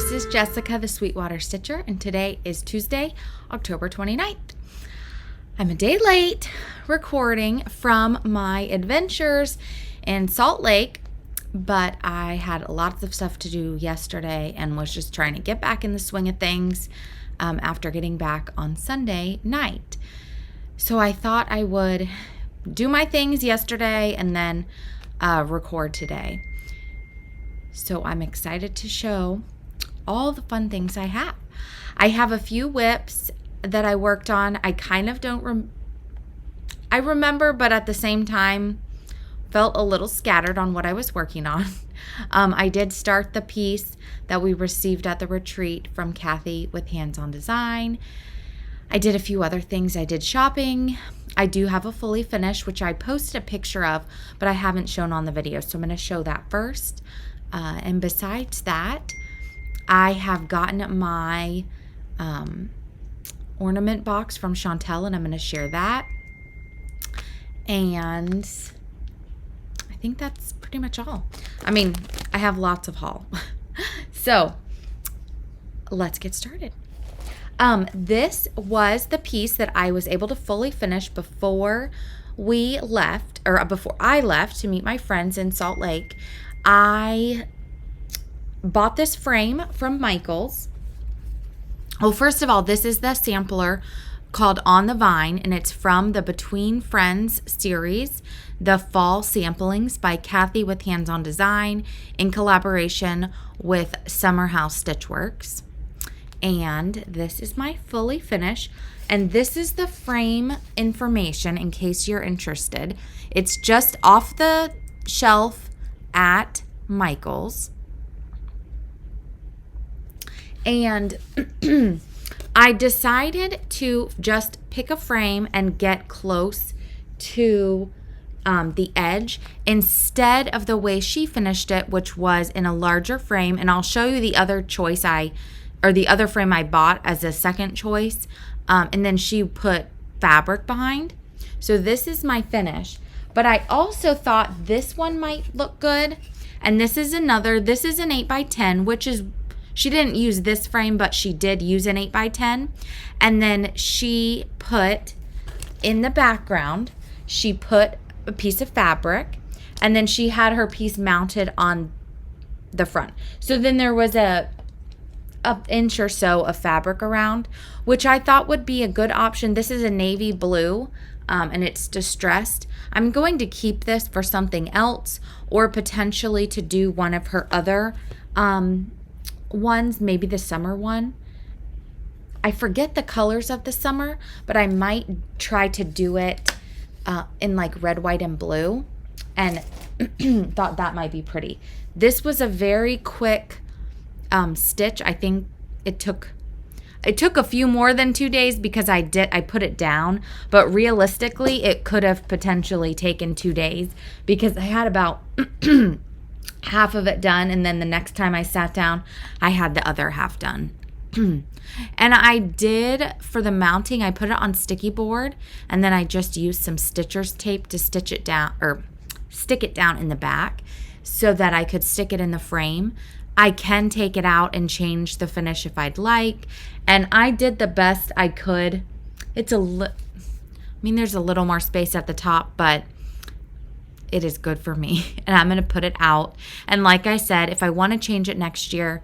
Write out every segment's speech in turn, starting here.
this is Jessica, the Sweetwater Stitcher, and today is Tuesday, October 29th. I'm a day late recording from my adventures in Salt Lake, but I had lots of stuff to do yesterday and was just trying to get back in the swing of things after getting back on Sunday night. So I thought I would do my things yesterday and then record today. So I'm excited to show all the fun things I have. I have a few whips that I worked on. I kind of don't I remember, but at the same time felt a little scattered on what I was working on. I did start the piece that we received at the retreat from Kathy with Hands-On Design. I did a few other things. I did shopping. I do have a fully finished, which I posted a picture of, but I haven't shown on the video, so I'm going to show that first. And besides that, I have gotten my ornament box from Chantel, and I'm going to share that. And I think that's pretty much all. I mean, I have lots of haul. So let's get started. This was the piece that I was able to fully finish before we left, or before I left to meet my friends in Salt Lake. I bought this frame from Michael's. Well, first of all, this is the sampler called On the Vine, and it's from the Between Friends series, the Fall Samplings by Kathy with Hands-On Design in collaboration with Summer House Stitchworks. And this is my fully finished, and this is the frame information in case you're interested. It's just off the shelf at Michael's. And I decided to just pick a frame and get close to the edge instead of the way she finished it, which was in a larger frame. And I'll show you the other choice the other frame I bought as a second choice. And then she put fabric behind. So this is my finish. But I also thought this one might look good. And this is an 8x10, which is, she didn't use this frame, but she did use an 8x10. And then she put, in the background, she put a piece of fabric. And then she had her piece mounted on the front. So then there was an inch or so of fabric around, which I thought would be a good option. This is a navy blue. And it's distressed. I'm going to keep this for something else, or potentially to do one of her other ones, maybe the summer one. I forget the colors of the summer, but I might try to do it in like red, white, and blue, and thought that might be pretty. This was a very quick stitch. I think it took a few more than 2 days because I put it down, but realistically it could have potentially taken 2 days because I had about half of it done, and then the next time I sat down I had the other half done. And I did, for the mounting, I put it on sticky board, and then I just used some stitcher's tape to stitch it down, or stick it down in the back so that I could stick it in the frame. I can take it out and change the finish if I'd like. And I did the best I could. There's a little more space at the top, but it is good for me. And I'm going to put it out. And like I said, if I want to change it next year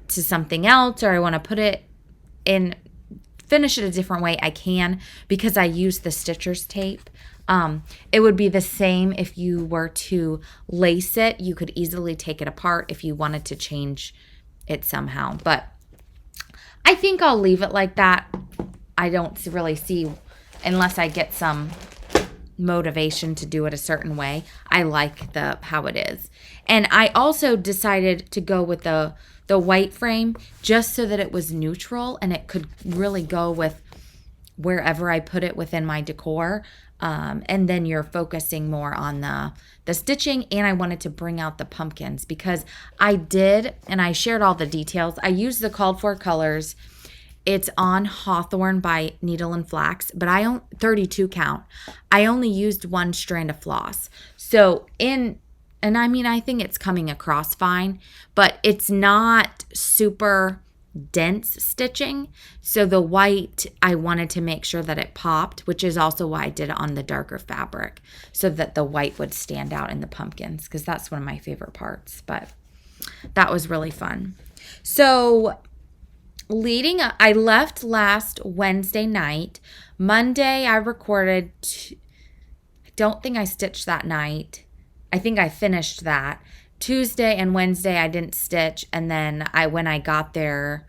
to something else, or I want to put it in, finish it a different way, I can, because I use the stitcher's tape. It would be the same if you were to lace it. You could easily take it apart if you wanted to change it somehow. But I think I'll leave it like that. I don't really see, unless I get some motivation to do it a certain way. I like how it is. And I also decided to go with the white frame just so that it was neutral and it could really go with wherever I put it within my decor. And then you're focusing more on the stitching, and I wanted to bring out the pumpkins because I did, and I shared all the details. I used the called for colors. It's on Hawthorne by Needle and Flax, but 32 count. I only used one strand of floss. So in and I mean, I think it's coming across fine, but it's not super dense stitching. So the white, I wanted to make sure that it popped, which is also why I did it on the darker fabric, so that the white would stand out in the pumpkins, because that's one of my favorite parts. But that was really fun. So leading up, I left last Wednesday night. Monday I recorded. I don't think I stitched that night. I think I finished that. Tuesday and Wednesday I didn't stitch, and then when I got there,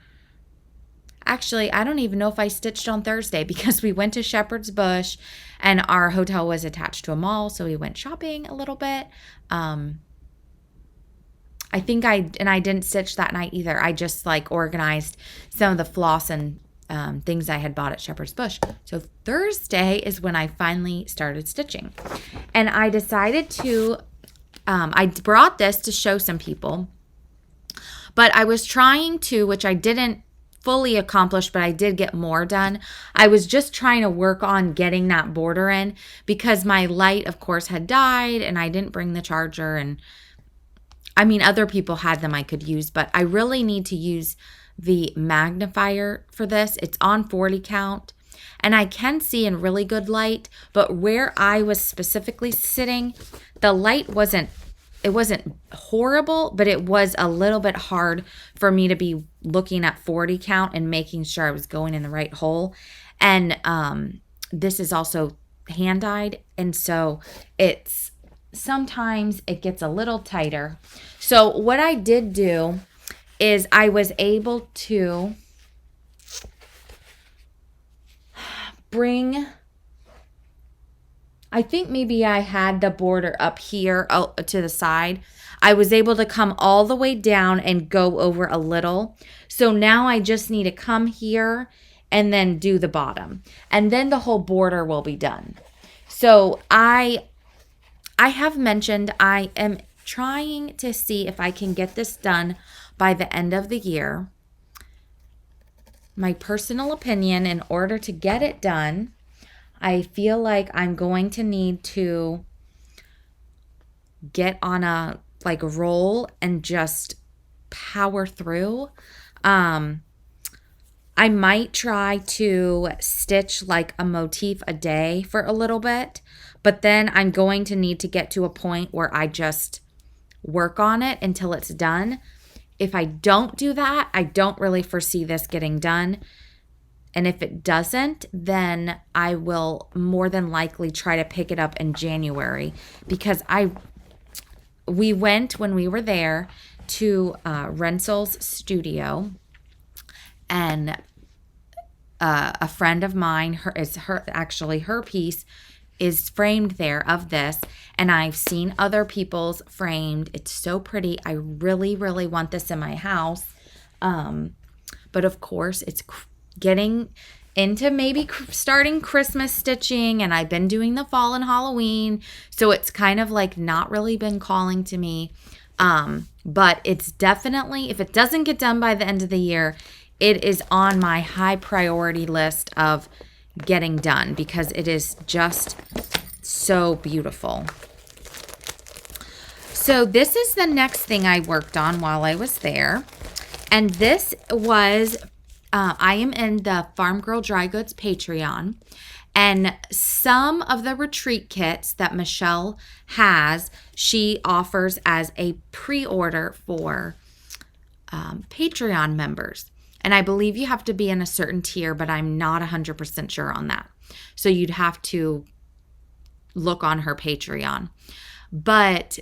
actually I don't even know if I stitched on Thursday, because we went to Shepherd's Bush and our hotel was attached to a mall, so we went shopping a little bit. I think I didn't stitch that night either. I just like organized some of the floss and things I had bought at Shepherd's Bush. So Thursday is when I finally started stitching, and I decided to I brought this to show some people, but I was trying to, which I didn't fully accomplish, but I did get more done. I was just trying to work on getting that border in, because my light, of course, had died and I didn't bring the charger. And I mean, other people had them I could use, but I really need to use the magnifier for this. It's on 40 count. And I can see in really good light, but where I was specifically sitting, the light wasn't horrible, but it was a little bit hard for me to be looking at 40 count and making sure I was going in the right hole. And this is also hand-dyed, and so sometimes it gets a little tighter. So what I did do is I was able to I think maybe I had the border up here to the side. I was able to come all the way down and go over a little. So now I just need to come here and then do the bottom. And then the whole border will be done. So I have mentioned I am trying to see if I can get this done by the end of the year. My personal opinion, in order to get it done, I feel like I'm going to need to get on a roll and just power through. I might try to stitch like a motif a day for a little bit, but then I'm going to need to get to a point where I just work on it until it's done. If I don't do that, I don't really foresee this getting done. And if it doesn't, then I will more than likely try to pick it up in January, because we went when we were there to Rensel's studio, and a friend of mine, her piece is framed there of this, and I've seen other people's framed. It's so pretty. I really, really want this in my house. But of course, it's getting into maybe starting Christmas stitching, and I've been doing the fall and Halloween, so it's kind of like not really been calling to me. But it's definitely, if it doesn't get done by the end of the year, it is on my high priority list of getting done, because it is just so beautiful. So this is the next thing I worked on while I was there, and this was I am in the Farm Girl Dry Goods Patreon, and some of the retreat kits that Michelle has, she offers as a pre-order for Patreon members. And I believe you have to be in a certain tier, but I'm not 100% sure on that. So you'd have to look on her Patreon. But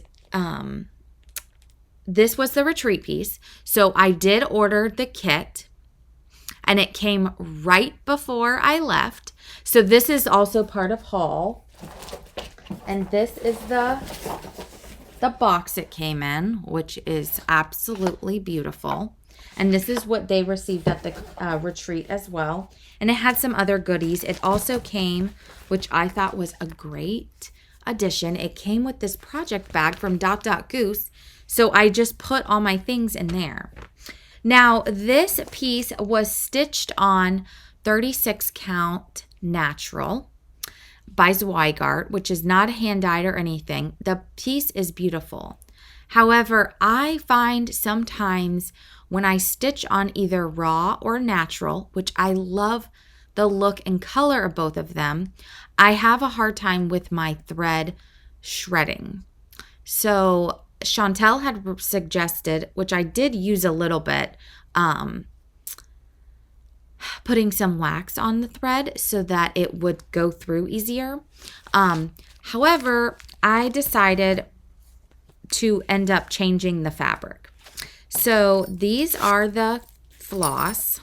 this was the retreat piece. So I did order the kit, and it came right before I left. So this is also part of haul. And this is the box it came in, which is absolutely beautiful. And this is what they received at the retreat as well. And it had some other goodies. It also came, which I thought was a great addition, it came with this project bag from Dot Dot Goose. So I just put all my things in there. Now, this piece was stitched on 36 count natural by Zweigart, which is not hand dyed or anything. The piece is beautiful. However, I find sometimes when I stitch on either raw or natural, which I love the look and color of both of them, I have a hard time with my thread shredding. So Chantel had suggested, which I did use a little bit, putting some wax on the thread so that it would go through easier. However, I decided to end up changing the fabric. So these are the floss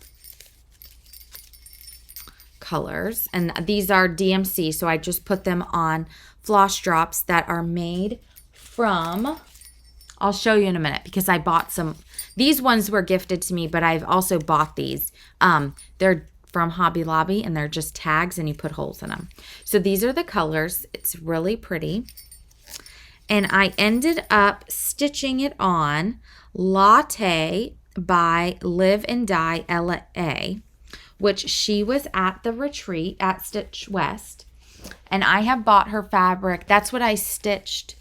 colors, and these are DMC, so I just put them on floss drops that are made from, I'll show you in a minute because I bought some. These ones were gifted to me, but I've also bought these. They're from Hobby Lobby, and they're just tags, and you put holes in them. So these are the colors. It's really pretty. And I ended up stitching it on Latte by Live and Die LA, which she was at the retreat at Stitch West. And I have bought her fabric. That's what I stitched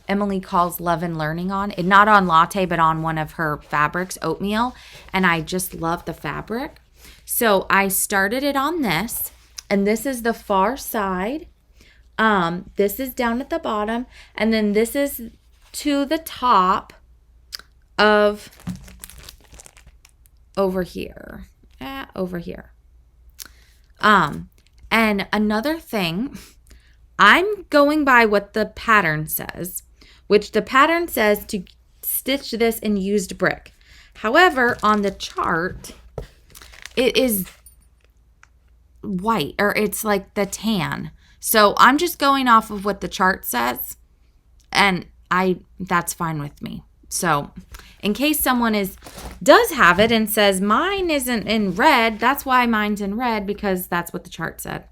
Emily Calls Love and Learning on. Not on Latte, but on one of her fabrics, Oatmeal. And I just love the fabric. So I started it on this. And this is the far side. This is down at the bottom. And then this is to the top of over here. Over here. And another thing, I'm going by what the pattern says, which the pattern says to stitch this in used brick. However, on the chart, it is white, or it's like the tan. So I'm just going off of what the chart says, and that's fine with me. So in case someone does have it and says mine isn't in red, that's why mine's in red, because that's what the chart said.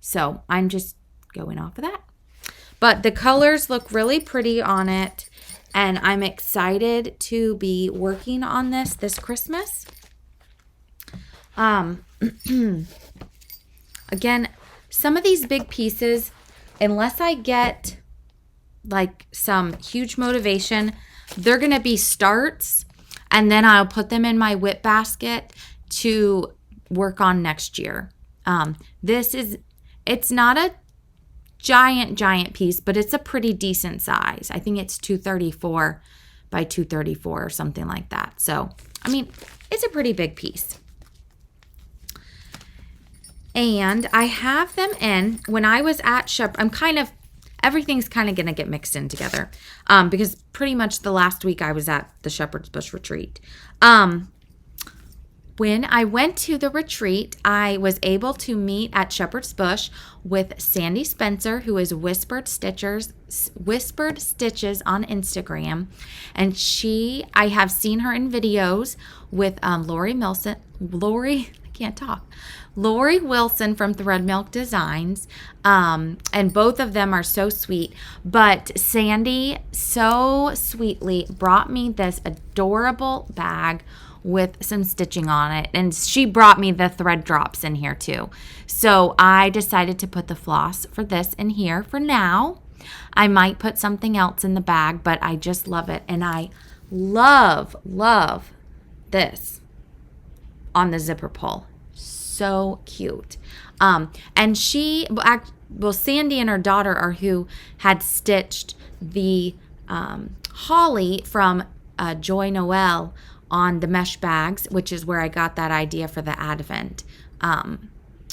So I'm just going off of that. But the colors look really pretty on it, and I'm excited to be working on this Christmas. Again, some of these big pieces, unless I get like some huge motivation, they're going to be starts, and then I'll put them in my whip basket to work on next year. It's not a giant piece, but it's a pretty decent size. I think it's 234 by 234 or something like that. So, I mean, it's a pretty big piece. And I have them in, when I was at Shepherd, everything's kind of going to get mixed in together because pretty much the last week I was at the Shepherd's Bush retreat. When I went to the retreat, I was able to meet at Shepherd's Bush with Sandy Spencer, who is Whispered Stitches on Instagram. And I have seen her in videos with Lori Wilson from Thread Milk Designs, and both of them are so sweet. But Sandy so sweetly brought me this adorable bag with some stitching on it, and she brought me the thread drops in here too. So I decided to put the floss for this in here for now. I might put something else in the bag, but I just love it, and I love this on the zipper pull. So cute. And Sandy and her daughter are who had stitched the holly from Joy Noel on the mesh bags, which is where I got that idea for the Advent.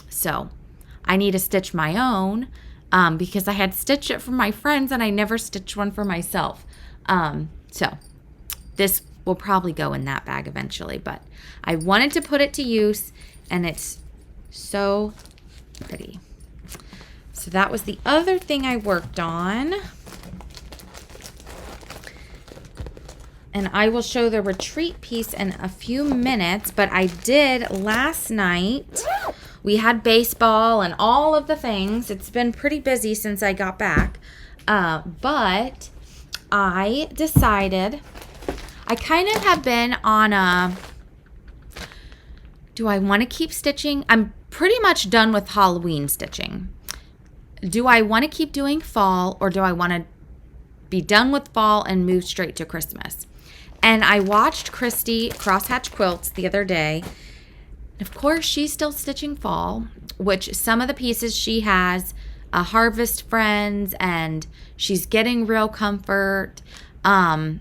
So I need to stitch my own because I had stitched it for my friends and I never stitched one for myself. So this will probably go in that bag eventually, but I wanted to put it to use, and it's so pretty. So that was the other thing I worked on. And I will show the retreat piece in a few minutes, but I did last night. We had baseball and all of the things. It's been pretty busy since I got back. But I decided, I kind of have been on do I want to keep stitching? I'm pretty much done with Halloween stitching. Do I want to keep doing fall, or do I want to be done with fall and move straight to Christmas. And I watched Christy crosshatch quilts the other day. Of course, she's still stitching fall, which some of the pieces she has Harvest Friends, and she's getting Real Comfort. I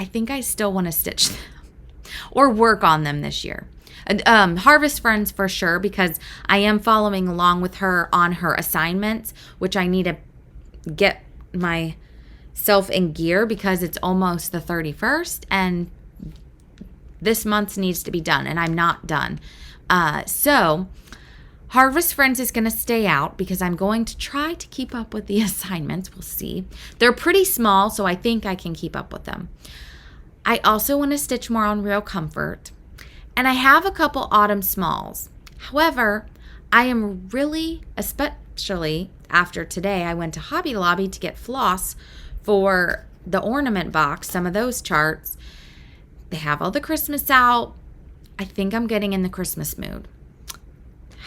think I still want to stitch them or work on them this year. Harvest Friends for sure, because I am following along with her on her assignments, which I need to get myself in gear because it's almost the 31st and this month needs to be done and I'm not done. So Harvest Friends is going to stay out because I'm going to try to keep up with the assignments. We'll see. They're pretty small, so I think I can keep up with them. I also want to stitch more on Real Comfort. And I have a couple autumn smalls. However, I am really, especially after today, I went to Hobby Lobby to get floss for the ornament box, some of those charts. They have all the Christmas out. I think I'm getting in the Christmas mood.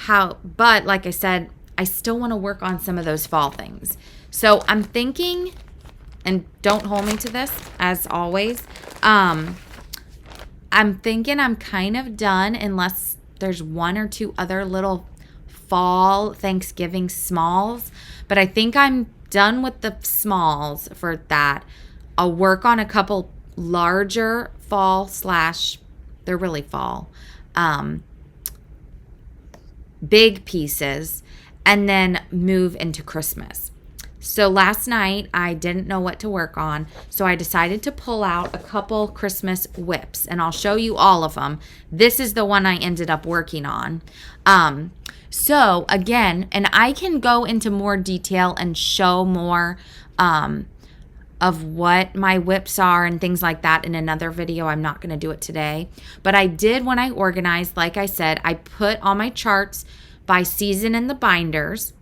But like I said, I still want to work on some of those fall things. So I'm thinking, and don't hold me to this, as always, I'm thinking I'm kind of done unless there's one or two other little fall Thanksgiving smalls. But I think I'm done with the smalls for that. I'll work on a couple larger fall / they're really fall, big pieces, and then move into Christmas. So last night I didn't know what to work on, so I decided to pull out a couple Christmas whips, and I'll show you all of them. This is the one I ended up working on. So again, and I can go into more detail and show more of what my whips are and things like that in another video. I'm not going to do it today. But I did, when I organized, like I said, I put all my charts by season in the binders.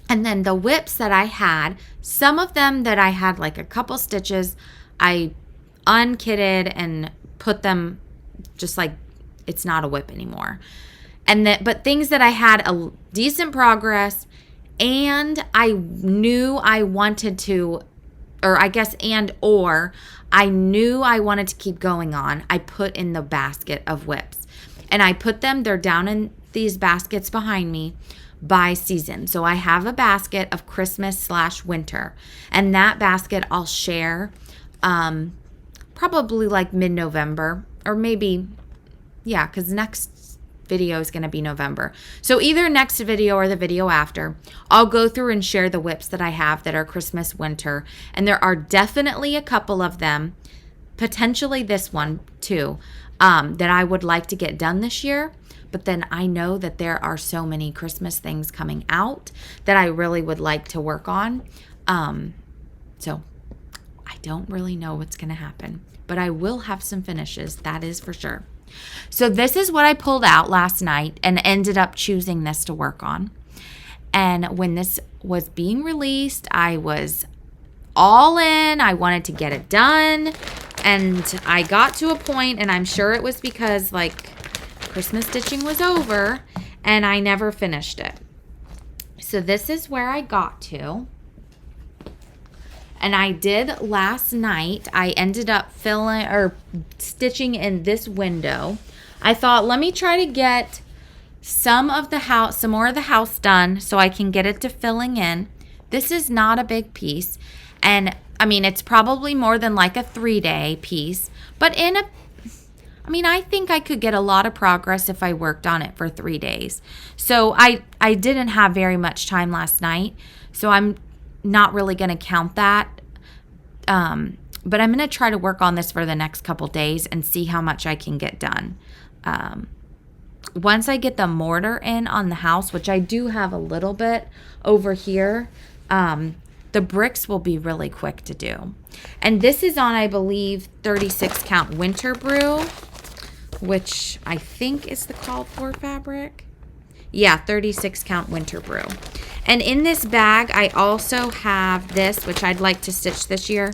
And then the whips that I had, some of them that I had like a couple stitches, I unkitted and put them just like it's not a whip anymore. But things that I had a decent progress, and I knew I wanted to, or I guess I knew I wanted to keep going on, I put in the basket of whips. And I put them, they're down in these baskets behind me, by season. So I have a basket of Christmas / winter. And that basket I'll share probably like mid-November, or maybe, yeah, because next video is going to be November. So either next video or the video after, I'll go through and share the whips that I have that are Christmas, winter. And there are definitely a couple of them, potentially this one too, that I would like to get done this year. But then I know that there are so many Christmas things coming out that I really would like to work on. So I don't really know what's going to happen, but I will have some finishes. That is for sure. So this is what I pulled out last night and ended up choosing this to work on. And when this was being released, I was all in. I wanted to get it done. And I got to a point, and I'm sure it was because like Christmas stitching was over and I never finished it. So this is where I got to. And I did last night. I ended up stitching in this window. I thought, let me try to get some more of the house done so I can get it to filling in. This is not a big piece. And I mean, it's probably more than like a 3-day piece, but I think I could get a lot of progress if I worked on it for 3 days. So I didn't have very much time last night, so I'm not really going to count that. But I'm going to try to work on this for the next couple days and see how much I can get done. Once I get the mortar in on the house, which I do have a little bit over here, the bricks will be really quick to do. And this is on, I believe, 36 count winter brew, which I think is the called for fabric. Yeah, 36 count winter brew. And in this bag, I also have this, which I'd like to stitch this year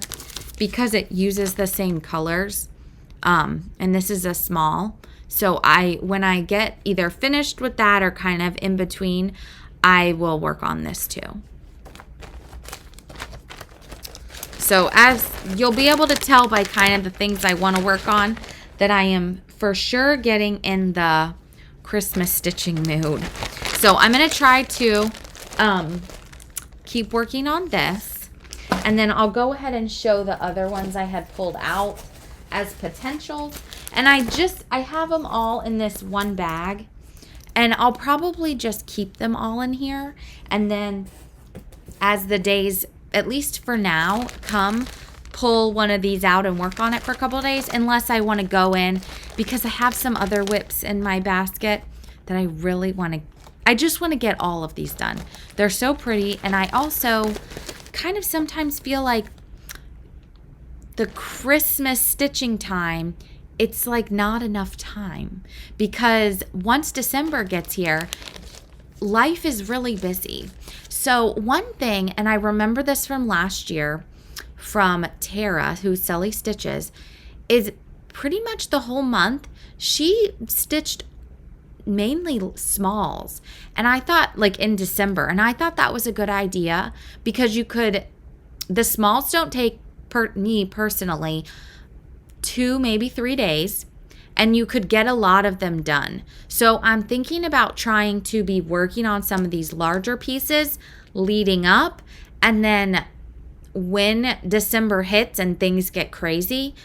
because it uses the same colors. And this is a small. So when I get either finished with that or kind of in between, I will work on this too. So as you'll be able to tell by kind of the things I want to work on, that I am for sure getting in the Christmas stitching mood. So I'm going to try to keep working on this, and then I'll go ahead and show the other ones I had pulled out as potentials. And I have them all in this one bag, and I'll probably just keep them all in here, and then as the days, at least for now, pull one of these out and work on it for a couple of days, unless I want to go in, because I have some other whips in my basket that I really want to, I just want to get all of these done. They're so pretty, and I also kind of sometimes feel like the Christmas stitching time, it's like not enough time, because once December gets here, life is really busy. So one thing, and I remember this from last year from Tara, who's Sully Stitches, is pretty much the whole month she stitched mainly smalls. And I thought, like in December, and I thought that was a good idea, because the smalls don't take, me personally, 2, maybe 3 days, and you could get a lot of them done. So I'm thinking about trying to be working on some of these larger pieces leading up, and then when December hits and things get crazy,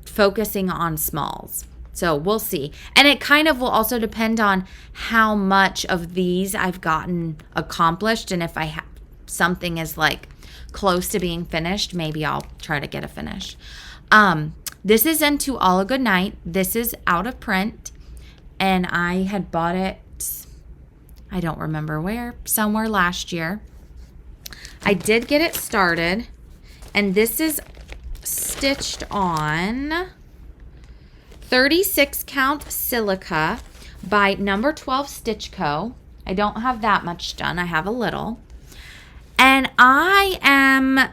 focusing on smalls. So we'll see. And it kind of will also depend on how much of these I've gotten accomplished, and if something is like close to being finished, maybe I'll try to get a finish. This is into All a Good Night. This is out of print, and I had bought it, I don't remember where, somewhere last year. I did get it started, and this is stitched on 36 count silica by number 12 Stitch Co. I don't have that much done. I have a little. And I am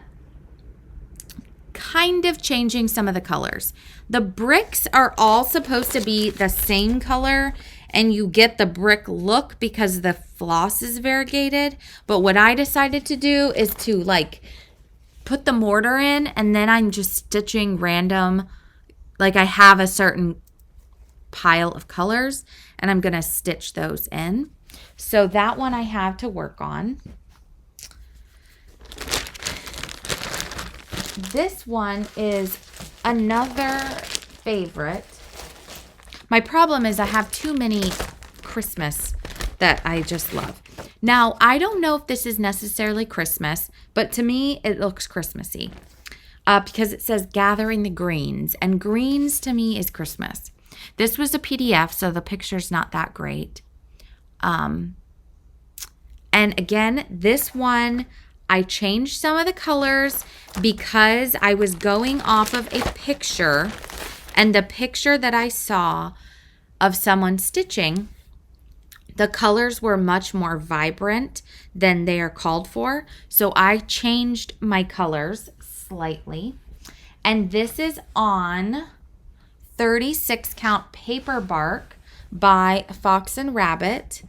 kind of changing some of the colors. The bricks are all supposed to be the same color, and you get the brick look because the floss is variegated. But what I decided to do is to like put the mortar in, and then I'm just stitching random, like I have a certain pile of colors, and I'm going to stitch those in. So that one I have to work on. This one is another favorite. My problem is I have too many Christmas that I just love. Now, I don't know if this is necessarily Christmas, but to me, it looks Christmassy because it says Gathering the Greens, and greens to me is Christmas. This was a PDF, so the picture's not that great. And again, this one, I changed some of the colors because I was going off of a picture, and the picture that I saw of someone stitching, the colors were much more vibrant than they are called for. So I changed my colors slightly. And this is on 36 count paper bark by Fox and Rabbit.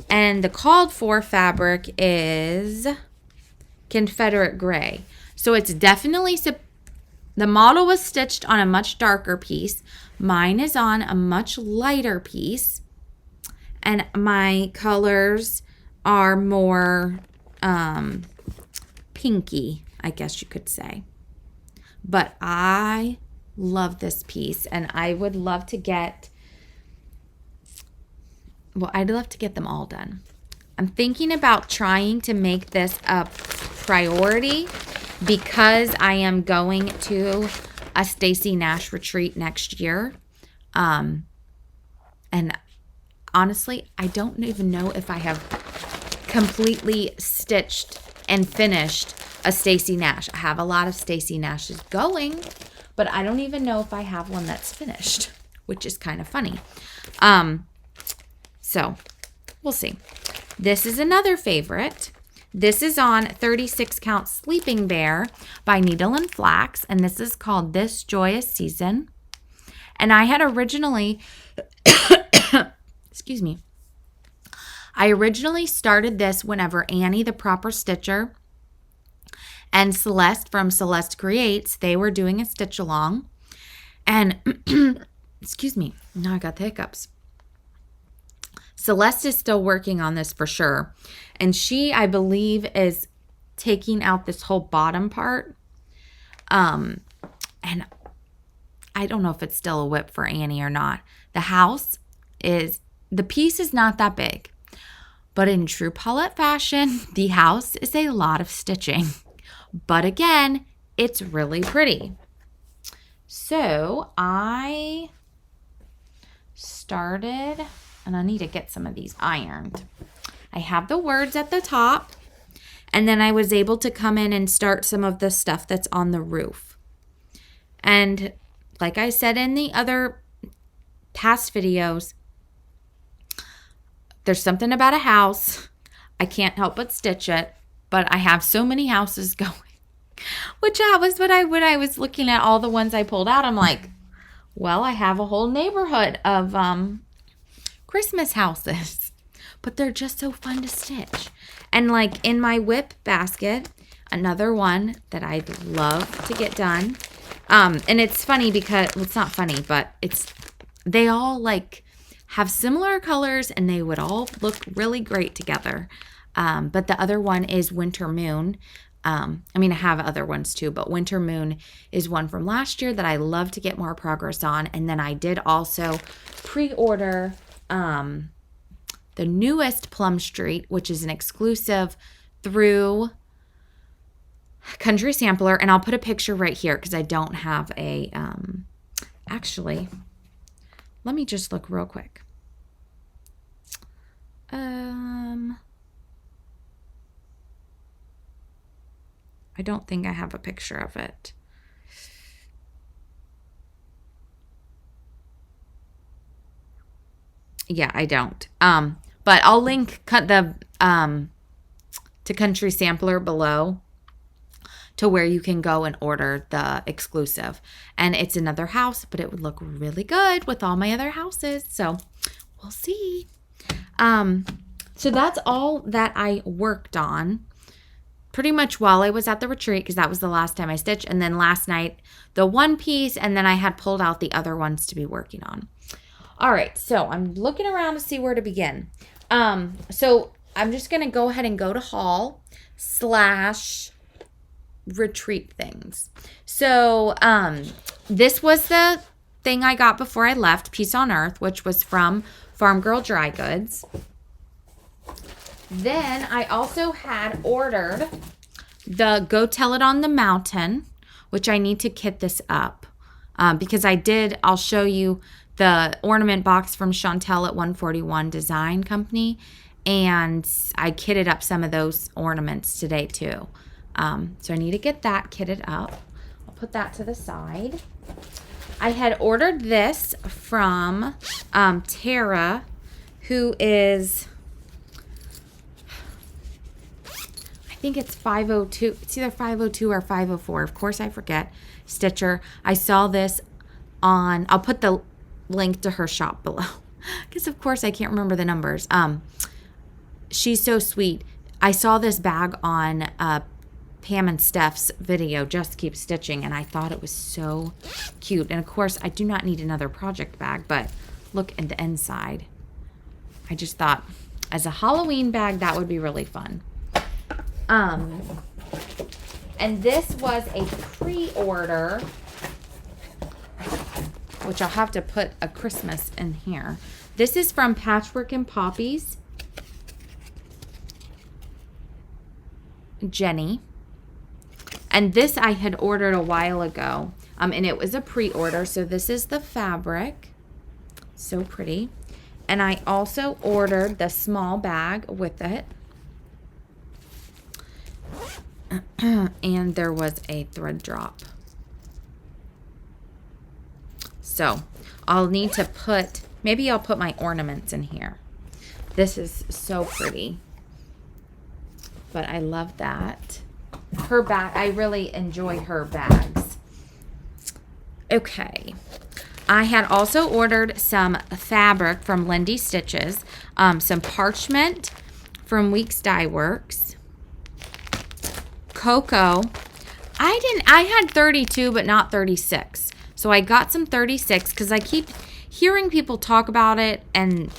And the called for fabric is Confederate Gray. So it's definitely, the model was stitched on a much darker piece. Mine is on a much lighter piece. And my colors are more pinky, I guess you could say. But I love this piece, and I would love to get, well, I'd love to get them all done. I'm thinking about trying to make this a priority because I am going to a Stacy Nash retreat next year. And honestly, I don't even know if I have completely stitched and finished a Stacy Nash. I have a lot of Stacy Nashes going, but I don't even know if I have one that's finished, which is kind of funny. So we'll see. This is another favorite. This is on 36 count Sleeping Bear by Needle and Flax, and this is called This Joyous Season. And I had originally, excuse me, I originally started this whenever Annie the Proper Stitcher and Celeste from Celeste Creates, they were doing a stitch along. And, excuse me, now I got the hiccups. Celeste is still working on this for sure. And she, I believe, is taking out this whole bottom part. And I don't know if it's still a whip for Annie or not. The piece is not that big. But in true Paulette fashion, the house is a lot of stitching. But again, it's really pretty. So I started, and I need to get some of these ironed. I have the words at the top, and then I was able to come in and start some of the stuff that's on the roof. And like I said in the other past videos, there's something about a house. I can't help but stitch it, but I have so many houses going. Which was when I was looking at all the ones I pulled out, I'm like, well, I have a whole neighborhood of Christmas houses. But they're just so fun to stitch. And like in my whip basket, another one that I'd love to get done. And it's funny because, well, it's not funny, but they all like have similar colors and they would all look really great together. But the other one is Winter Moon. I have other ones too, but Winter Moon is one from last year that I love to get more progress on. And then I did also pre-order the newest Plum Street, which is an exclusive through Country Sampler. And I'll put a picture right here because I don't have a, actually, let me just look real quick. I don't think I have a picture of it. Yeah, I don't. But I'll link to Country Sampler below to where you can go and order the exclusive. And it's another house, but it would look really good with all my other houses. So we'll see. So that's all that I worked on pretty much while I was at the retreat, because that was the last time I stitched. And then last night, the one piece, and then I had pulled out the other ones to be working on. All right, so I'm looking around to see where to begin. So I'm just going to go ahead and go to haul / retreat things. So this was the thing I got before I left, Peace on Earth, which was from Farm Girl Dry Goods. Then I also had ordered the Go Tell It on the Mountain, which I need to kit this up because I'll show you the ornament box from Chantel at 141 Design Company, and I kitted up some of those ornaments today too. So I need to get that kitted up. I'll put that to the side. I had ordered this from Tara, who is, I think it's 502. It's either 502 or 504. Of course, I forget. Stitcher. I saw this on, I'll put the link to her shop below because of course I can't remember the numbers. She's so sweet. I saw this bag on Pam and Steph's video, Just Keep Stitching, and I thought it was so cute. And of course, I do not need another project bag, but look at the inside. I just thought as a Halloween bag, that would be really fun. And this was a pre-order, which I'll have to put a Christmas in here. This is from Patchwork and Poppies. Jenny. And this I had ordered a while ago. And it was a pre-order. So this is the fabric. So pretty. And I also ordered the small bag with it. And there was a thread drop. So I'll need to put, maybe I'll put my ornaments in here. This is so pretty. But I love that. Her bag, I really enjoy her bags. Okay. I had also ordered some fabric from Lindy Stitches, some parchment from Weeks Dye Works, cocoa. I had 32, but not 36. So I got some 36 because I keep hearing people talk about it and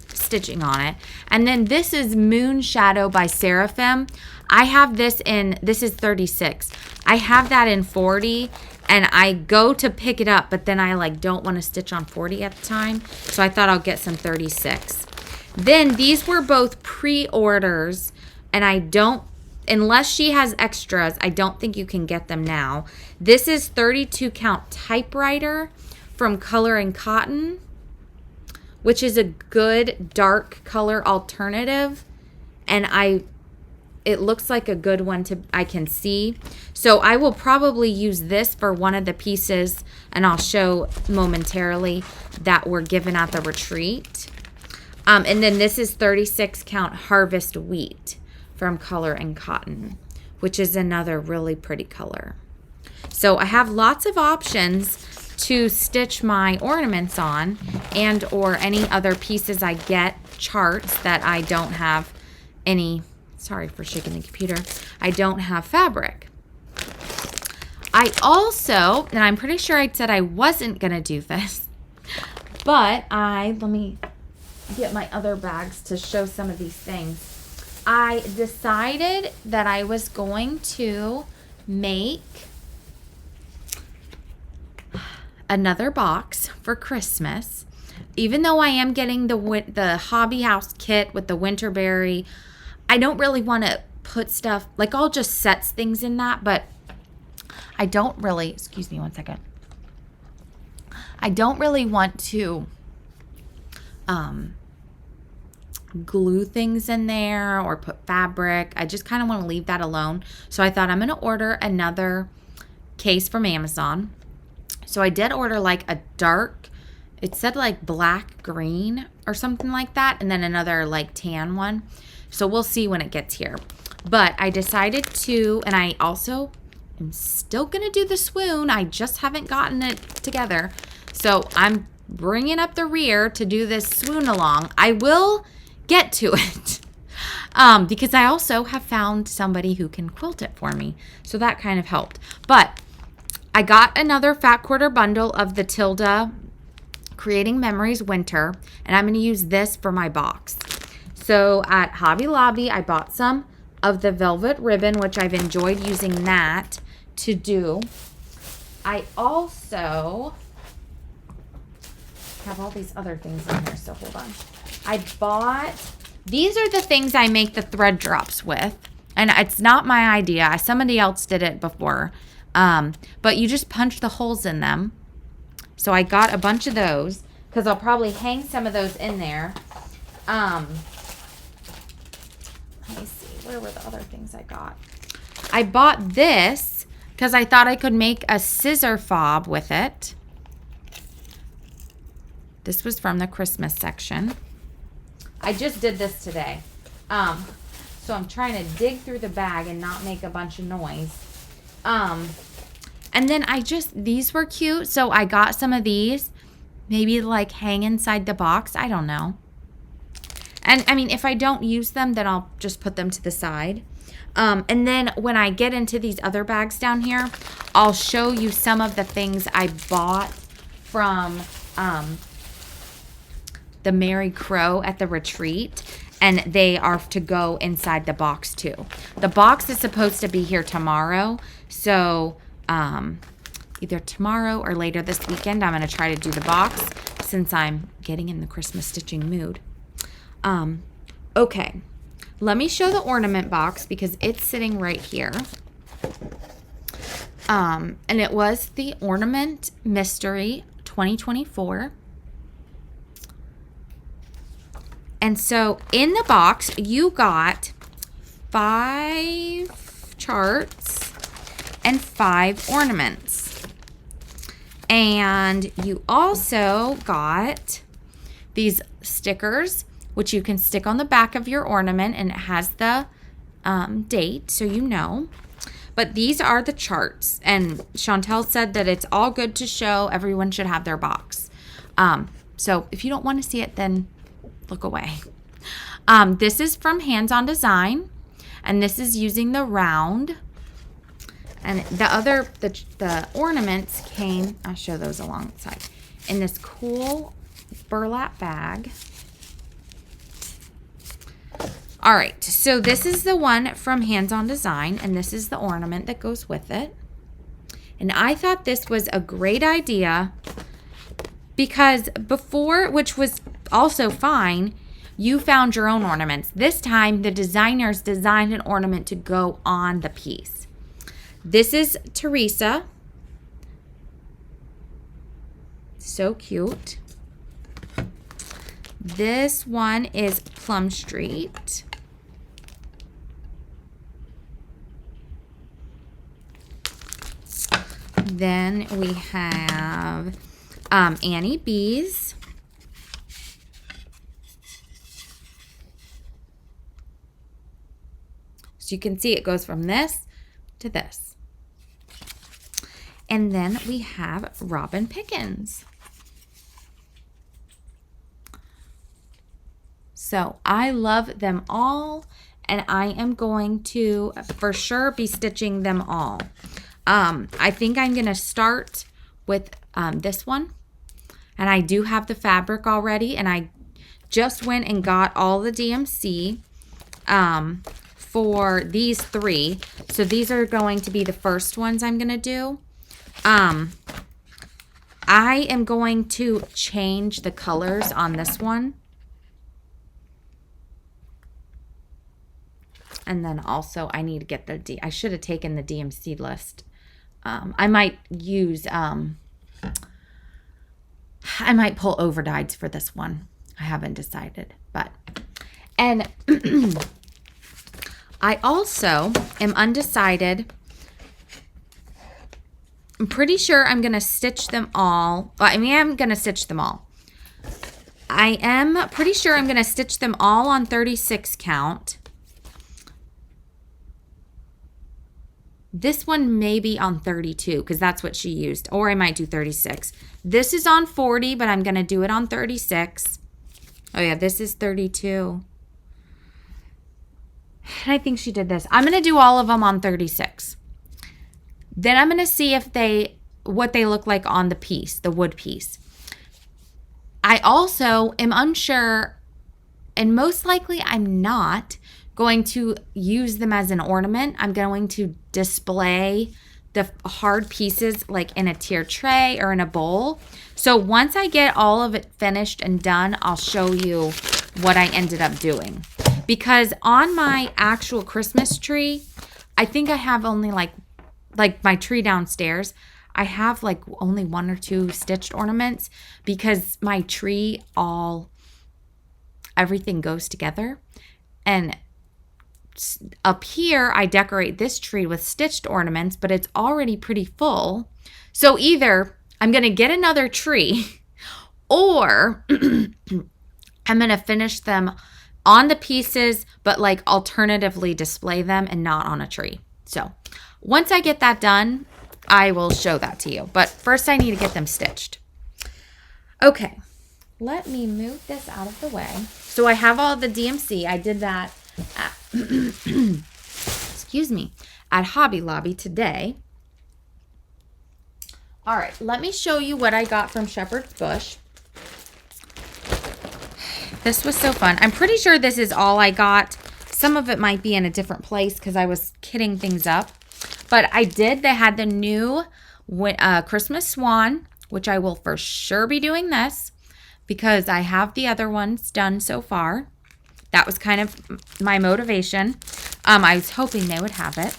stitching on it. And then this is Moon Shadow by Seraphim. I have this is 36. I have that in 40, and I go to pick it up, but then I like don't want to stitch on 40 at the time. So I thought I'll get some 36. Then these were both pre-orders, and I don't, unless she has extras, I don't think you can get them now. This is 32 count typewriter from Color and Cotton, which is a good dark color alternative. And it looks like a good one I can see. So I will probably use this for one of the pieces, and I'll show momentarily that were given at the retreat. And then this is 36 count Harvest Wheat from Color and Cotton, which is another really pretty color. So I have lots of options to stitch my ornaments on, and or any other pieces I get, charts that I don't have any, sorry for shaking the computer, I don't have fabric. I also, and I'm pretty sure I said I wasn't going to do this, but let me get my other bags to show some of these things. I decided that I was going to make another box for Christmas. Even though I am getting the Hobby House kit with the Winterberry, I don't really want to put stuff, like I'll just set things in that, but I don't really, excuse me one second. I don't really want to glue things in there or put fabric. I just kind of want to leave that alone. So I thought I'm going to order another case from Amazon. So I did order like a dark, it said like black green or something like that, and then another like tan one. So we'll see when it gets here. But I decided to, and I also am still going to do the swoon. I just haven't gotten it together. So I'm bringing up the rear to do this swoon along. I will get to it because I also have found somebody who can quilt it for me. So that kind of helped. But I got another fat quarter bundle of the Tilda Creating Memories Winter, and I'm going to use this for my box. So at Hobby Lobby, I bought some of the velvet ribbon, which I've enjoyed using that to do. I also have all these other things in here, so hold on. I bought, these are the things I make the thread drops with, and it's not my idea. Somebody else did it before, but you just punch the holes in them. So I got a bunch of those because I'll probably hang some of those in there. Let me see, where were the other things I got? I bought this because I thought I could make a scissor fob with it. This was from the Christmas section. I just did this today. So I'm trying to dig through the bag and not make a bunch of noise. And then these were cute. So I got some of these, maybe like hang inside the box. I don't know. And I mean, if I don't use them, then I'll just put them to the side. And then when I get into these other bags down here, I'll show you some of the things I bought from the Mary Crow at the retreat, and they are to go inside the box too. The box is supposed to be here tomorrow, so either tomorrow or later this weekend I'm going to try to do the box since I'm getting in the Christmas stitching mood. Okay, let me show the ornament box because it's sitting right here. And it was the Ornament Mystery 2024. And so in the box, you got 5 charts and 5 ornaments. And you also got these stickers, which you can stick on the back of your ornament, and it has the date, so you know. But these are the charts, and Chantel said that it's all good to show. Everyone should have their box. So if you don't want to see it, then look away. This is from Hands On Design, and this is using the round And the ornaments came, I'll show those alongside, in this cool burlap bag. All right, so this is the one from Hands On Design, and this is the ornament that goes with it. And I thought this was a great idea because before, which was also fine, you found your own ornaments. This time, the designers designed an ornament to go on the piece. This is Teresa. So cute. This one is Plum Street. Then we have Annie B's. So you can see it goes from this to this. And then we have Robin Pickens. So I love them all, and I am going to for sure be stitching them all. I think I'm going to start with this one, and I do have the fabric already, and I just went and got all the DMC for these 3. So these are going to be the first ones I'm going to do. I am going to change the colors on this one. And then also I need to get I should have taken the DMC list. I might use, I might pull overdyes for this one. I haven't decided, and I also am undecided. I'm pretty sure I'm going to stitch them all. Well, I mean, I'm going to stitch them all. I am pretty sure I'm going to stitch them all on 36 count. This one may be on 32 because that's what she used. Or I might do 36. This is on 40, but I'm going to do it on 36. Oh, yeah, this is 32. And I think she did this. I'm going to do all of them on 36. Then I'm going to see if what they look like on the piece, the wood piece. I also am unsure, and most likely I'm not going to use them as an ornament. I'm going to display the hard pieces like in a tier tray or in a bowl. So once I get all of it finished and done, I'll show you what I ended up doing. Because on my actual Christmas tree, I think I have only like my tree downstairs, I have like only 1 or 2 stitched ornaments because my tree everything goes together. And up here, I decorate this tree with stitched ornaments, but it's already pretty full. So either I'm going to get another tree or I'm going to finish them on the pieces, but like alternatively display them and not on a tree. So once I get that done, I will show that to you. But first I need to get them stitched. Okay, let me move this out of the way. So I have all the DMC. I did that at, excuse me, at Hobby Lobby today. All right, let me show you what I got from Shepherd's Bush. This was so fun. I'm pretty sure this is all I got. Some of it might be in a different place because I was kitting things up. But they had the new Christmas Swan, which I will for sure be doing this because I have the other ones done so far. That was kind of my motivation. I was hoping they would have it.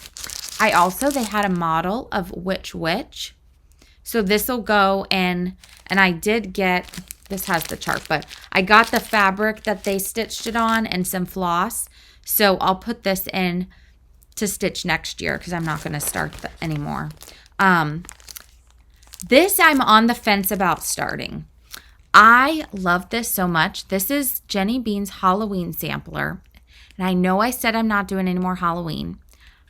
They had a model of Witch. So this will go in, and I did get, this has the chart, but I got the fabric that they stitched it on and some floss. So I'll put this in to stitch next year because I'm not going to start anymore. This I'm on the fence about starting. I love this so much. This is Jenny Bean's Halloween sampler. And I know I said I'm not doing any more Halloween.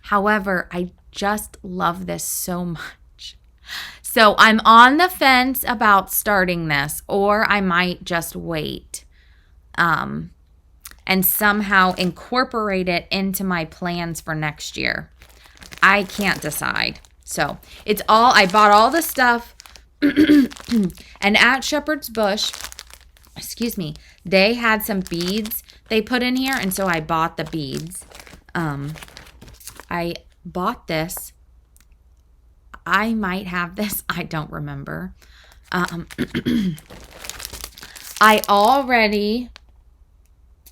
However, I just love this so much. So I'm on the fence about starting this, or I might just wait and somehow incorporate it into my plans for next year. I can't decide. So it's all, I bought all the stuff. And at Shepherd's Bush, excuse me, they had some beads they put in here. And so I bought the beads. I bought this. I might have this. I don't remember. I already,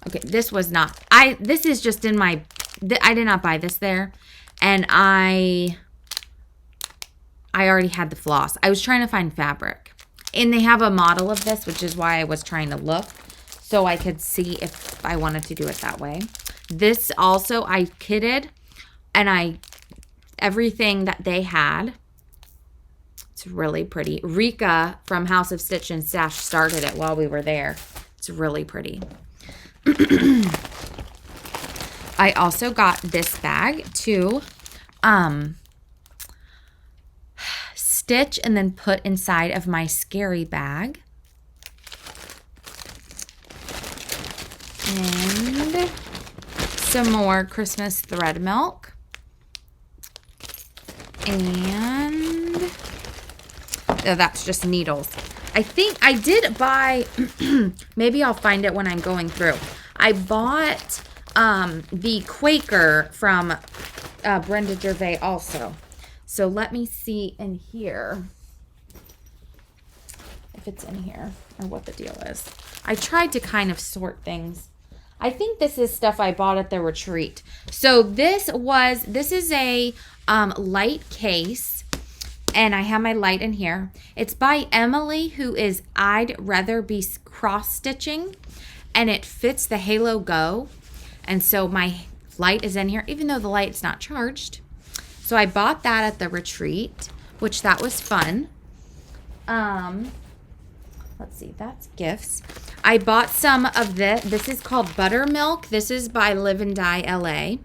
okay, this was not, this is just in my, I did not buy this there. And I already had the floss. I was trying to find fabric. And they have a model of this, which is why I was trying to look. So I could see if I wanted to do it that way. This also, I kitted. And everything that they had. It's really pretty. Rika from House of Stitch and Stash started it while we were there. It's really pretty. I also got this bag to stitch and then put inside of my scary bag. And some more Christmas thread milk. And oh, that's just needles. I think I did buy, maybe I'll find it when I'm going through. I bought the Quaker from Brenda Gervais also. So let me see in here if it's in here or what the deal is. I tried to kind of sort things. I think this is stuff I bought at the retreat. So this is a light case, and I have my light in here. It's by Emily, who is I'd Rather Be Cross Stitching, and it fits the Halo Go. And so my light is in here, even though the light's not charged. So I bought that at the retreat, which that was fun. Let's see, that's gifts. I bought some of this. This is called Buttermilk. This is by Live and Die LA.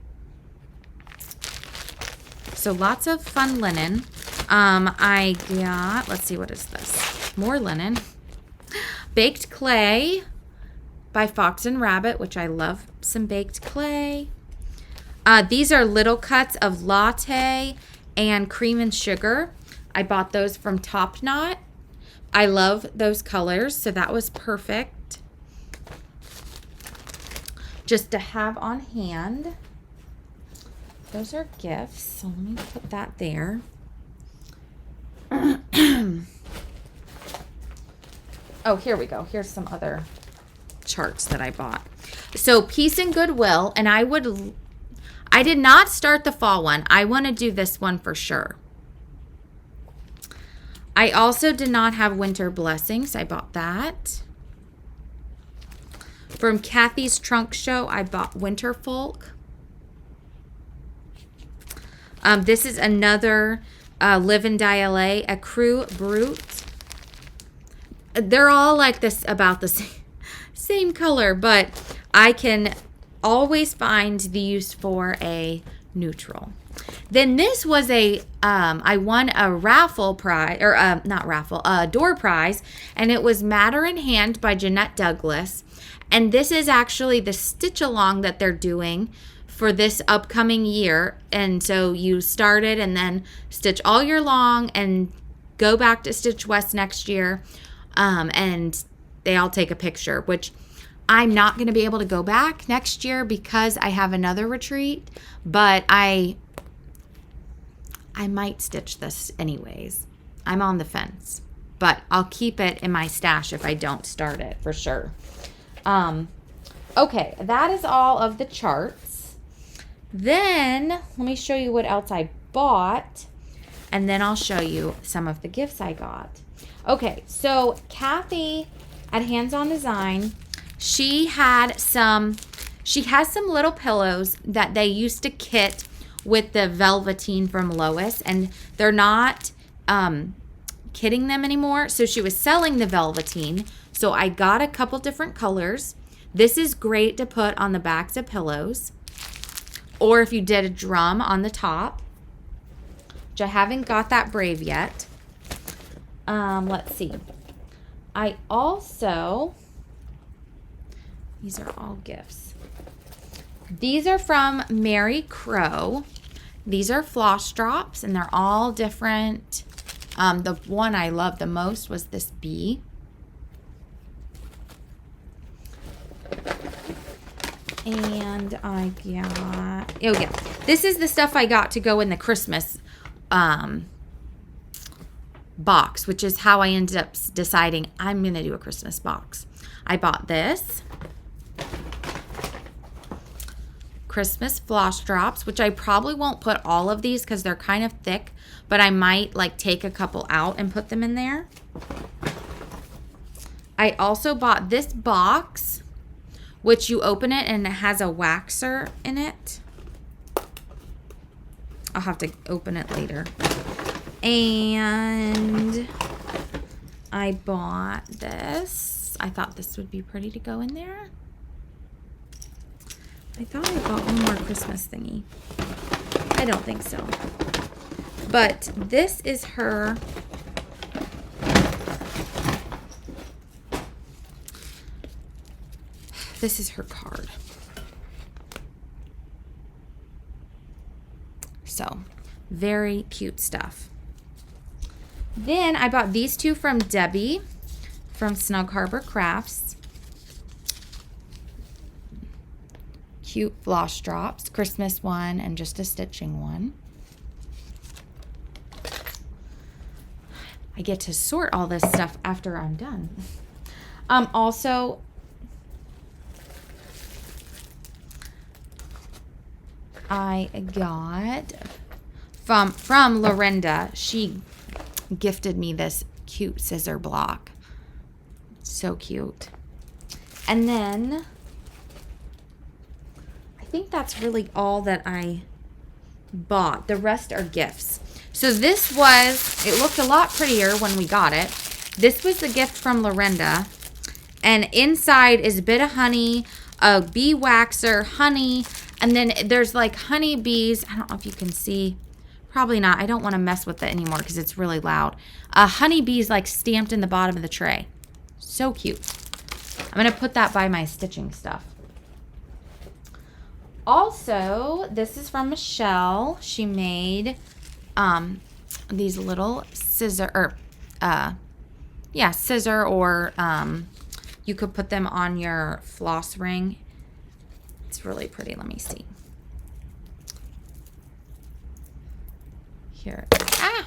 So lots of fun linen. I got, let's see, what is this? More linen. Baked clay by Fox and Rabbit, which I love some baked clay. These are little cuts of latte and cream and sugar. I bought those from Top Knot. I love those colors, so that was perfect. Just to have on hand. Those are gifts, so let me put that there. Oh, here we go. Here's some other charts that I bought. So Peace and Goodwill, and I did not start the fall one. I want to do this one for sure. I also did not have Winter Blessings. I bought that. From Kathy's Trunk Show, I bought Winter Folk. This is another Live and Die LA, a Crew Brute. They're all like this, about the same color, but I can always find the use for a neutral. Then this was I won a raffle prize, or not raffle, a door prize, and it was Matter in Hand by Jeanette Douglas. And this is actually the stitch along that they're doing for this upcoming year. And so you start it and then stitch all year long and go back to Stitch West next year. And they all take a picture, which I'm not going to be able to go back next year because I have another retreat, but I might stitch this anyways. I'm on the fence, but I'll keep it in my stash if I don't start it for sure. Okay, that is all of the charts. Then let me show you what else I bought, and then I'll show you some of the gifts I got. Okay, so Kathy at Hands On Design, she has some little pillows that they used to kit with the velveteen from Lois, and they're not kitting them anymore. So she was selling the velveteen. So I got a couple different colors. This is great to put on the backs of pillows, or if you did a drum on the top, which I haven't got that brave yet. Let's see. I also, these are all gifts. These are from Mary Crow, These are floss drops, and they're all different. The one I loved the most was this bee. And I got, oh yeah, this is the stuff I got to go in the Christmas box, which is how I ended up deciding I'm going to do a Christmas box. I bought this. Christmas floss drops, which I probably won't put all of these because they're kind of thick, but I might like take a couple out and put them in there. I also bought this box, which you open it and it has a waxer in it. I'll have to open it later. And I bought this. I thought this would be pretty to go in there. I thought I bought one more Christmas thingy. I don't think so. But this is her. This is her card. So, very cute stuff. Then I bought these two from Debbie from Snug Harbor Crafts. Cute floss drops, Christmas one and just a stitching one. I get to sort all this stuff after I'm done. Also, I got from Lorinda. She gifted me this cute scissor block. So cute. And then I think that's really all that I bought. The rest are gifts. So this was, it looked a lot prettier when we got it. This was the gift from Lorinda. And inside is a bit of honey, a bee waxer, honey, and then there's like honey bees. I don't know if you can see. Probably not. I don't want to mess with it anymore because it's really loud. Honey bees like stamped in the bottom of the tray. So cute. I'm going to put that by my stitching stuff. Also, this is from Michelle. She made these little scissor, or you could put them on your floss ring. It's really pretty. Let me see. Here. Ah!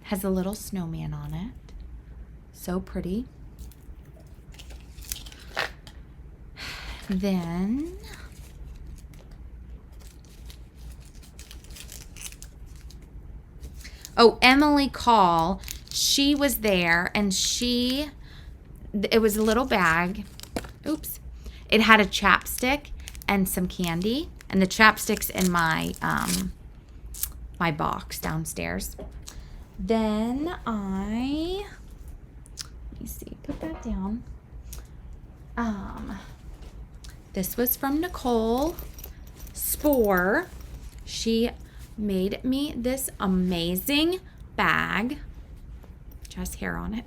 Has a little snowman on it. So pretty. Then Emily Call, she was there and it was a little bag. Oops. It had a chapstick and some candy, and the chapstick's in my my box downstairs. Then let me see, put that down. This was from Nicole Spore. She made me this amazing bag, which has hair on it.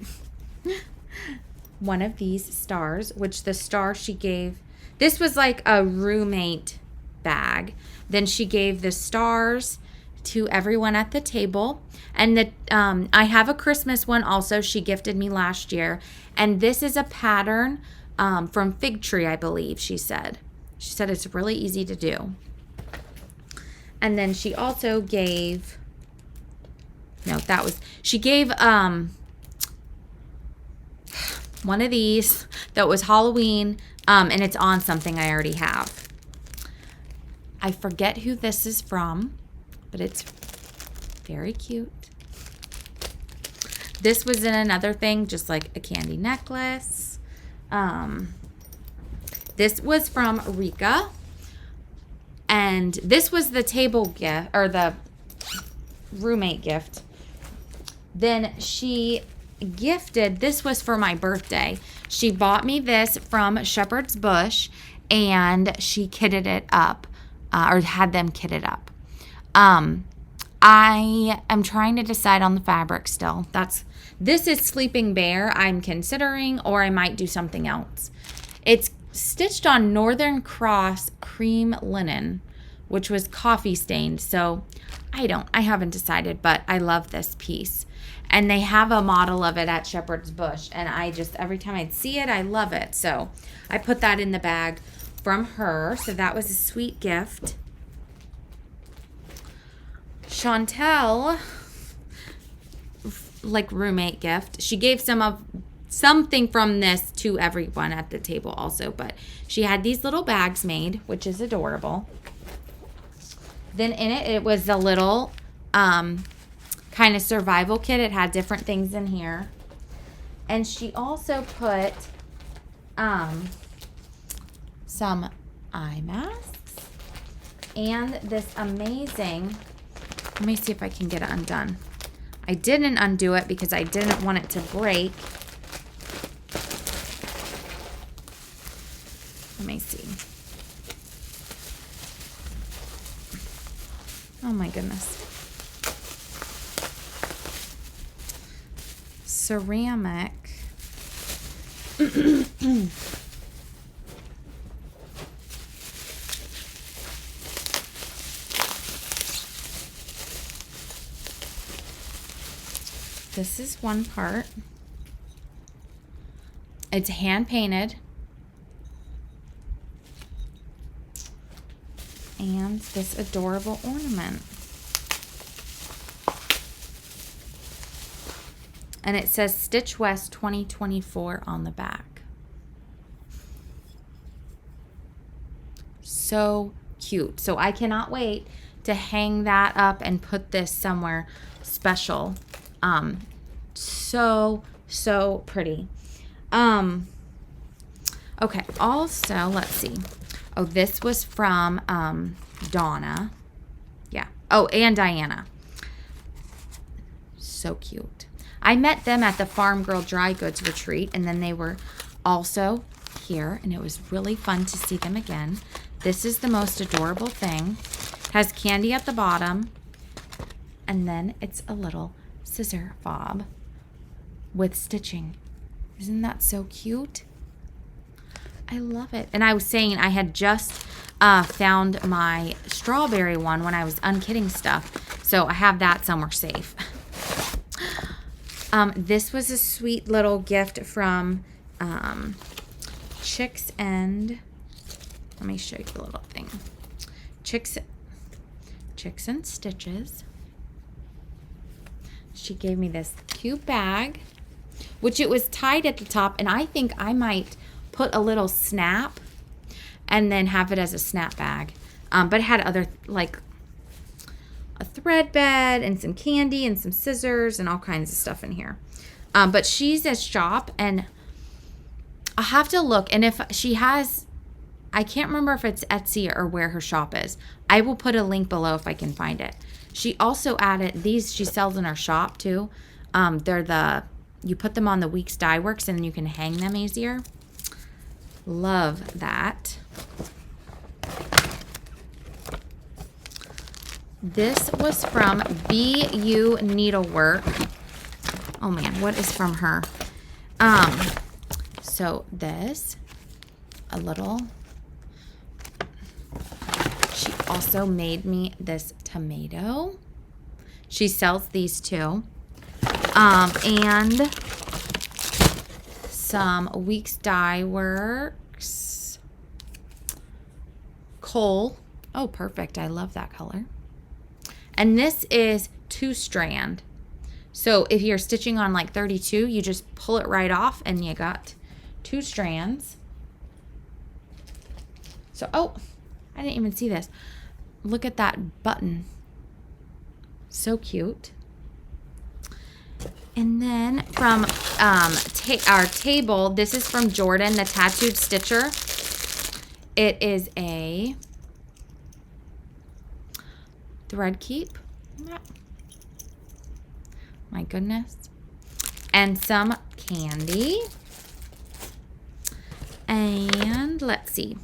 One of these stars, which the star she gave, this was like a roommate bag. Then she gave the stars to everyone at the table. And I have a Christmas one also she gifted me last year. And this is a pattern from Fig Tree, I believe, she said. She said it's really easy to do. And then she also gave, she gave one of these that was Halloween, and it's on something I already have. I forget who this is from, but it's very cute. This was in another thing, just like a candy necklace. This was from Rika. And this was the table gift, or the roommate gift. Then she gifted, this was for my birthday. She bought me this from Shepherd's Bush, and she kitted it up, or had them kitted up. I am trying to decide on the fabric still. This is Sleeping Bear I'm considering, or I might do something else. It's stitched on Northern Cross cream linen, which was coffee stained. So I haven't decided, but I love this piece. And they have a model of it at Shepherd's Bush. And every time I'd see it, I love it. So I put that in the bag from her. So that was a sweet gift. Chantel, like roommate gift. She gave something from this to everyone at the table also. But she had these little bags made, which is adorable. Then in it was a little kind of survival kit. It had different things in here. And she also put some eye masks and this amazing, let me see if I can get it undone. I didn't undo it because I didn't want it to break. Let me see. Oh my goodness. Ceramic. This is one part. It's hand painted. And this adorable ornament. And it says Stitch West 2024 on the back. So cute. So I cannot wait to hang that up and put this somewhere special. So pretty. Okay, also, let's see. Oh, this was from Donna. Yeah. Oh, and Diana. So cute. I met them at the Farm Girl Dry Goods Retreat, and then they were also here, and it was really fun to see them again. This is the most adorable thing. Has candy at the bottom, and then it's a little scissor fob with stitching. Isn't that so cute? I love it. And I was saying I had just found my strawberry one when I was unkitting stuff. So I have that somewhere safe. This was a sweet little gift from Chicks and... Let me show you the little thing. Chicks and Stitches. She gave me this cute bag, which it was tied at the top. And I think I might put a little snap and then have it as a snap bag. But it had other, like a thread bed and some candy and some scissors and all kinds of stuff in here. But she's at shop, and I'll have to look. And if she has, I can't remember if it's Etsy or where her shop is. I will put a link below if I can find it. She also added these, she sells in her shop too. You put them on the Weeks Dye Works and then you can hang them easier. Love that. This was from BU Needlework. Oh man, what is from her? So this, a little. She also made me this tomato. She sells these too. And some Weeks Dye Works. Coal. Oh, perfect. I love that color. And this is 2-strand. So if you're stitching on like 32, you just pull it right off and you got 2 strands. So, oh, I didn't even see this. Look at that button. So cute. And then from our table, this is from Jordan, the Tattooed Stitcher. It is a thread keep. My goodness. And some candy. And let's see.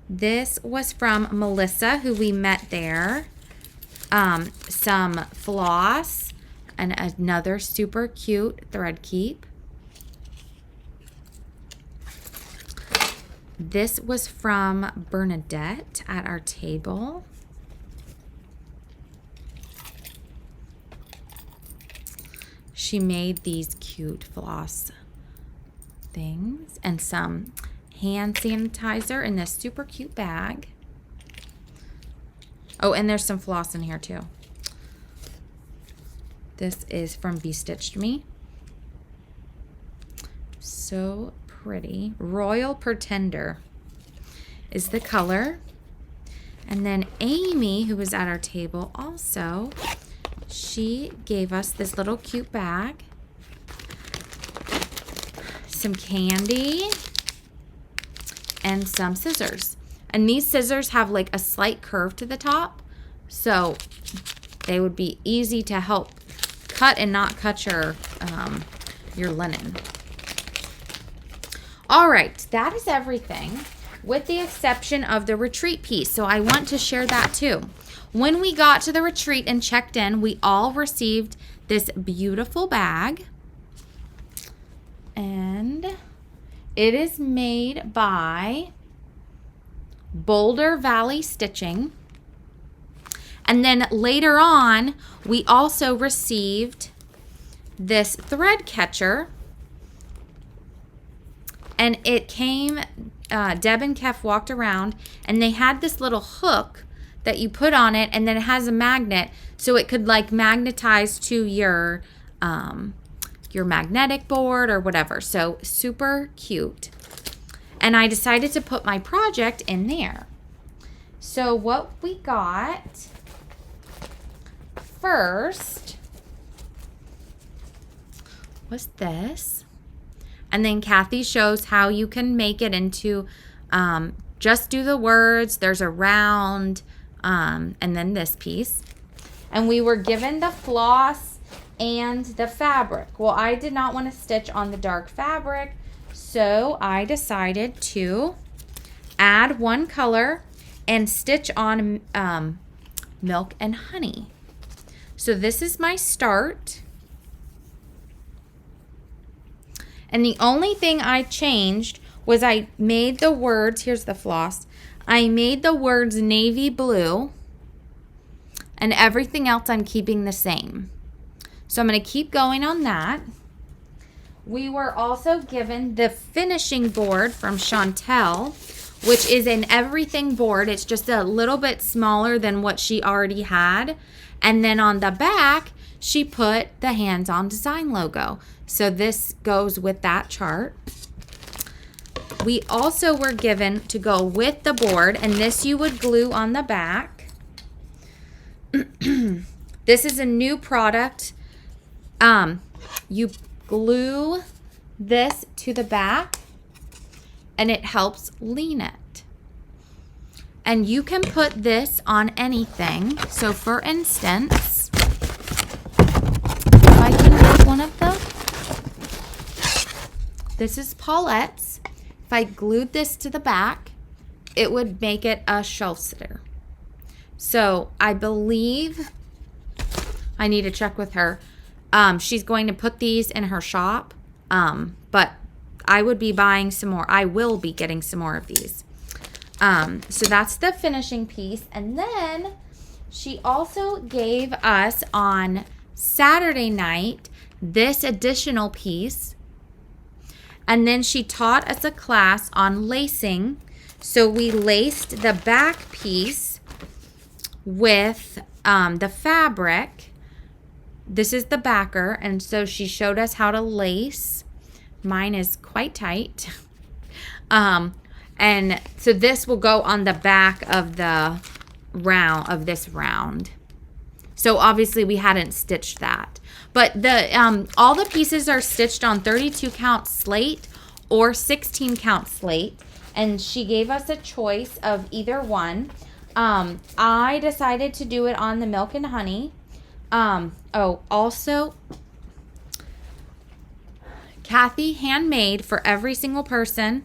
This was from Melissa, who we met there. Some floss and another super cute thread keep. This was from Bernadette at our table. she made these cute floss things and some hand sanitizer in this super cute bag. Oh, and there's some floss in here too. This is from Be Stitched Me. So pretty. Royal Pretender is the color. And then Amy, who was at our table also, she gave us this little cute bag. Some candy and some scissors. And these scissors have like a slight curve to the top, so they would be easy to help cut and not cut your linen. All right, that is everything with the exception of the retreat piece. So I want to share that too. When we got to the retreat and checked in, we all received this beautiful bag. And it is made by Boulder Valley Stitching. And then later on, we also received this thread catcher. And it came, Deb and Kef walked around, and they had this little hook that you put on it, and then it has a magnet, so it could like magnetize to your magnetic board or whatever. So super cute. And I decided to put my project in there. So what we got first was this. And then Kathy shows how you can make it into just do the words. There's a round and then this piece. And we were given the floss and the fabric. Well, I did not want to stitch on the dark fabric, so I decided to add one color and stitch on Milk and Honey. So this is my start. And the only thing I changed was I made the words, here's the floss, I made the words navy blue, and everything else I'm keeping the same. So I'm going to keep going on that. We were also given the finishing board from Chantel, which is an everything board. It's just a little bit smaller than what she already had. And then on the back, she put the hands-on design logo. So this goes with that chart. We also were given to go with the board, and this you would glue on the back. This is a new product. You glue this to the back, and it helps lean it. And you can put this on anything. So for instance, if I can get one of them, this is Paulette's. If I glued this to the back, it would make it a shelf sitter. So I believe I need to check with her. She's going to put these in her shop, but I would be buying some more. I will be getting some more of these. So that's the finishing piece. And then she also gave us on Saturday night this additional piece. And then she taught us a class on lacing. So we laced the back piece with the fabric. This is the backer, and so she showed us how to lace. Mine is quite tight. And so this will go on the back of the round of this round. So obviously we hadn't stitched that. But the all the pieces are stitched on 32 count slate or 16 count slate, and she gave us a choice of either one. I decided to do it on the Milk and Honey. Also, Kathy handmade for every single person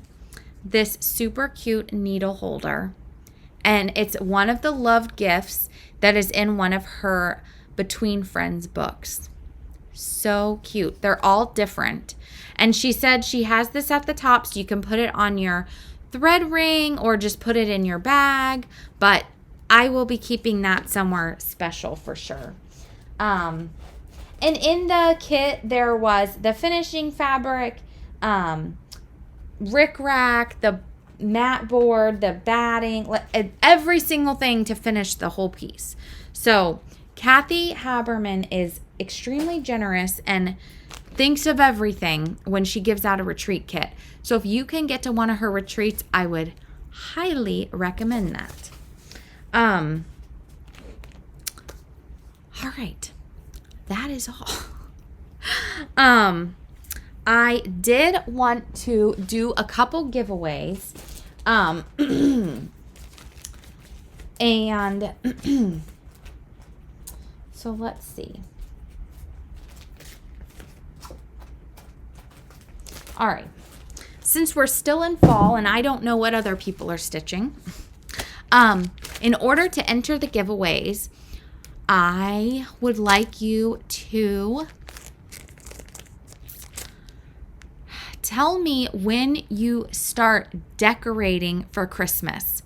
this super cute needle holder. And it's one of the loved gifts that is in one of her Between Friends books. So cute. They're all different. And she said she has this at the top so you can put it on your thread ring or just put it in your bag. But I will be keeping that somewhere special for sure. And in the kit, there was the finishing fabric, rickrack, the mat board, the batting, every single thing to finish the whole piece. So Kathy Haberman is extremely generous and thinks of everything when she gives out a retreat kit. So if you can get to one of her retreats, I would highly recommend that. All right. That is all. I did want to do a couple giveaways. And so let's see. All right. Since we're still in fall and I don't know what other people are stitching, in order to enter the giveaways, I would like you to tell me when you start decorating for Christmas.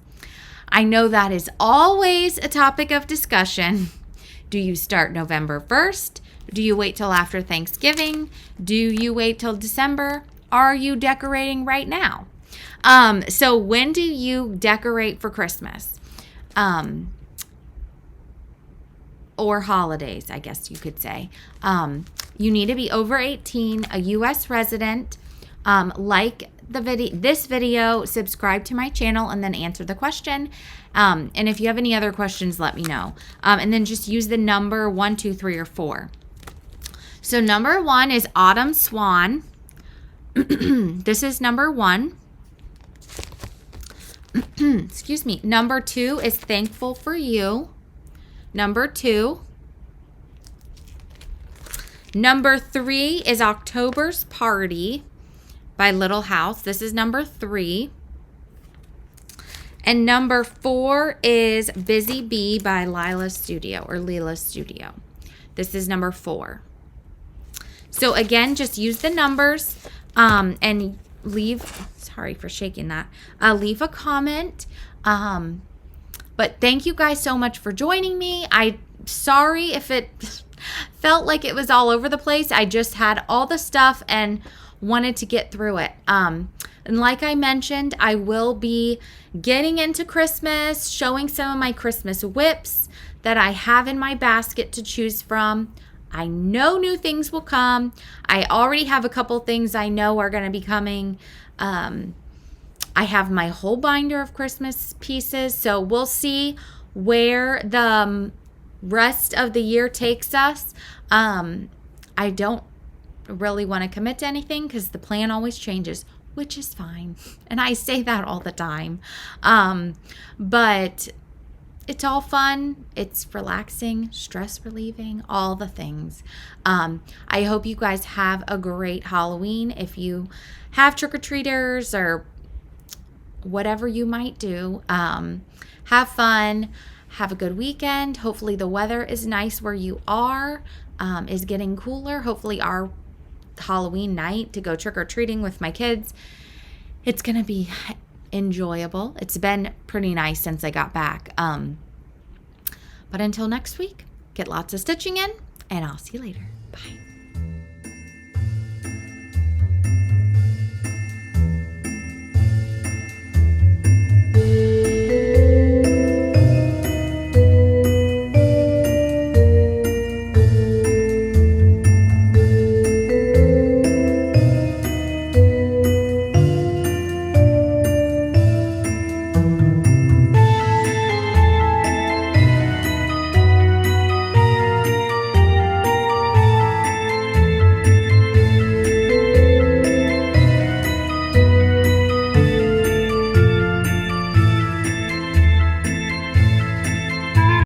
I know that is always a topic of discussion. Do you start November 1st? Do you wait till after Thanksgiving? Do you wait till December? Are you decorating right now? So when do you decorate for Christmas? Or holidays, I guess you could say. You need to be over 18, a U.S. resident, like this video, subscribe to my channel, and then answer the question. And if you have any other questions, let me know. And then just use the number 1, 2, 3, or 4. So number 1 is Autumn Swan. This is number 1. Excuse me. Number 2 is Thankful for You. Number 2. Number 3 is October's Party by Little House. This is number 3. And number 4 is Busy Bee by Lila's Studio or Lila's Studio. This is number 4. So again, just use the numbers and leave, sorry for shaking that, leave a comment. But thank you guys so much for joining me. I'm sorry if it felt like it was all over the place. I just had all the stuff and wanted to get through it. And like I mentioned, I will be getting into Christmas, showing some of my Christmas whips that I have in my basket to choose from. I know new things will come. I already have a couple things I know are going to be coming. I have my whole binder of Christmas pieces, so we'll see where the rest of the year takes us. I don't really want to commit to anything because the plan always changes, which is fine. And I say that all the time. But it's all fun. It's relaxing, stress relieving, all the things. I hope you guys have a great Halloween. If you have trick-or-treaters or whatever you might do, have fun, have a good weekend. Hopefully the weather is nice where you are, is getting cooler. Hopefully our Halloween night to go trick-or-treating with my kids, it's going to be enjoyable. It's been pretty nice since I got back. But until next week, get lots of stitching in, and I'll see you later. Bye.